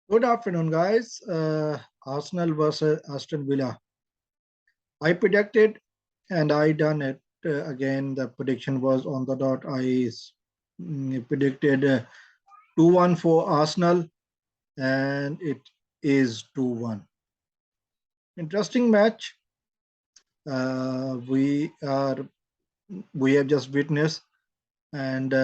Good afternoon, guys. Arsenal versus Aston Villa. I predicted, and I done it again. The prediction was on the dot. I predicted 2-1 for Arsenal, and it is 2-1. Interesting match. Uh, we are we have just witnessed, and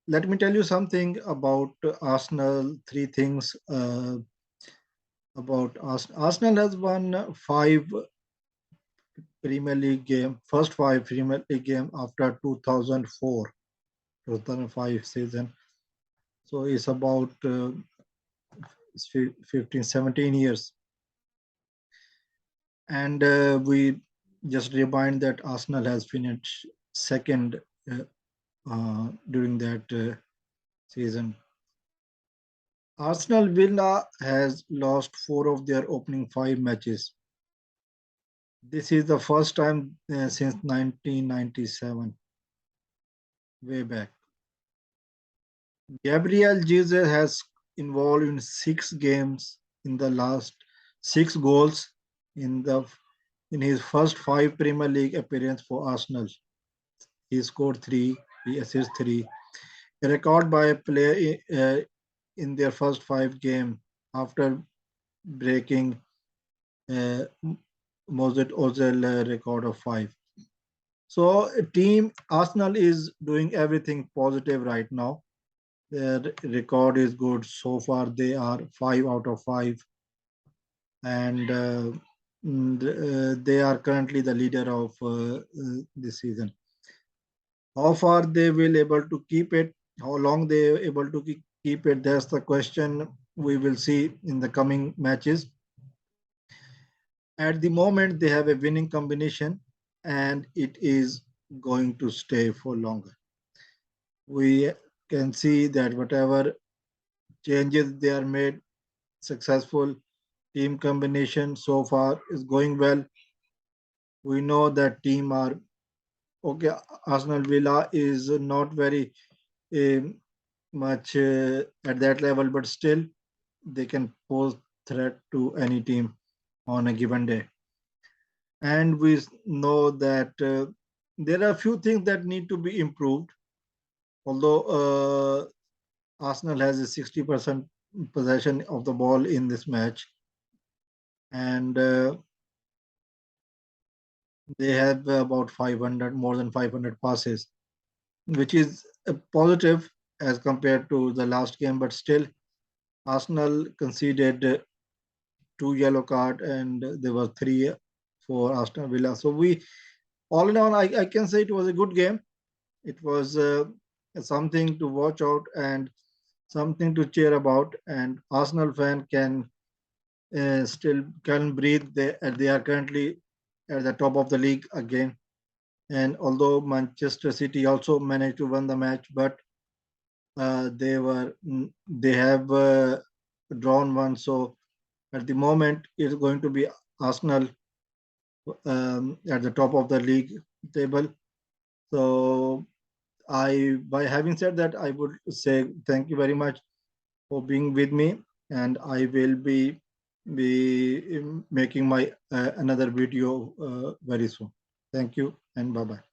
let me tell you something about Arsenal. Three things about Arsenal. Arsenal has won five Premier League game, first five Premier League game after 2004, 2005 season. So it's about 15, 17 years. And we just remind that Arsenal has finished second during that season. Arsenal Villa has lost four of their opening five matches. This is the first time since 1997, way back. Gabriel Jesus has involved in six games in the last six goals in the in his first five Premier League appearance for Arsenal. He scored three, he assisted three. A record by a player in their first five games after breaking uh, Mesut Ozil record of five. So team Arsenal is doing everything positive right now. Their record is good so far. They are five out of five, and they are currently the leader of this season. How far they will able to keep it? How long they are able to keep it? That's the question we will see in the coming matches. At the moment, they have a winning combination, and it is going to stay for longer. We can see that whatever changes they are made successful team combination so far is going well. We know that team are okay. Arsenal Villa is not very um, much at that level, but still they can pose threat to any team on a given day. And we know that there are a few things that need to be improved. Although Arsenal has a 60% possession of the ball in this match, and they have about 500, more than 500 passes, which is a positive as compared to the last game. But still, Arsenal conceded two yellow card, and there were three for Aston Villa. So all in all, I can say it was a good game. It was something to watch out and something to cheer about. And Arsenal fan can still can breathe. They are currently at the top of the league again. And although Manchester City also managed to win the match, but they have drawn one. So at the moment, it's going to be Arsenal at the top of the league table. So by having said that, I would say thank you very much for being with me, and I will be making my another video very soon. Thank you and bye bye.